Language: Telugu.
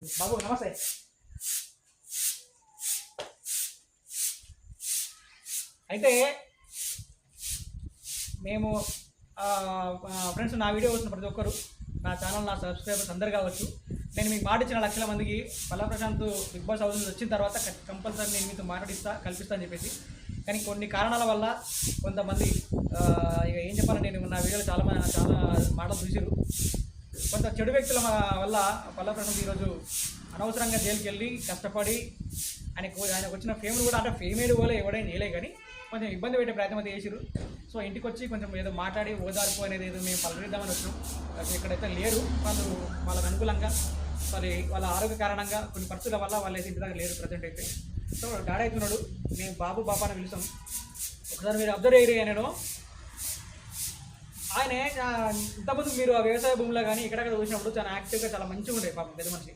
బాబు నమస్తే. అయితే మేము ఫ్రెండ్స్, నా వీడియో వచ్చిన ప్రతి ఒక్కరు, నా ఛానల్, నా సబ్స్క్రైబర్స్ అందరు కావచ్చు, నేను మీకు మాట ఇచ్చిన లక్షల మందికి Palla Prashanth Bigg Boss house నుంచి వచ్చిన తర్వాత కంపల్సరీ నేను మీతో కల్పిస్తా అని చెప్పేసి. కానీ కొన్ని కారణాల వల్ల కొంతమంది ఇక ఏం చెప్పాలని, నేను నా వీడియోలో చాలా మాటలు చూసిరు. కొంత చెడు వ్యక్తుల వల్ల పల్లా ప్రశాంత్ ఈరోజు అనవసరంగా జైలుకి వెళ్ళి కష్టపడి ఆయనకు వచ్చిన ఫేమ్ను కూడా, అంటే ఫేమేడ్ కూడా ఎవడైనా చేయలే, కానీ కొంచెం ఇబ్బంది పెట్టే ప్రయత్నం అయితే చేసిరు. సో ఇంటికి వచ్చి కొంచెం ఏదో మాట్లాడి ఓదార్పు అనేది ఏదో మేము పలకరిద్దామని వచ్చాం. ఇక్కడైతే లేరు వాళ్ళు, వాళ్ళకు అనుకూలంగా వాళ్ళ ఆరోగ్య కారణంగా కొన్ని పరిస్థితుల వల్ల వాళ్ళు అయితే ఇంటి దగ్గర లేరు ప్రజెంట్ అయితే. సో డాడీ అవుతున్నాడు, మేము బాబు బాబా అని పిలుస్తాం. ఒకసారి మీరు అబ్జర్వ్ అయ్యి నేను ఆయన ఇంతకుముందు మీరు ఆ వ్యవసాయ భూమిలో కానీ ఇక్కడ చూసినప్పుడు చాలా యాక్టివ్గా చాలా మంచిగా ఉండేది పాపం పెద్ద మనిషి.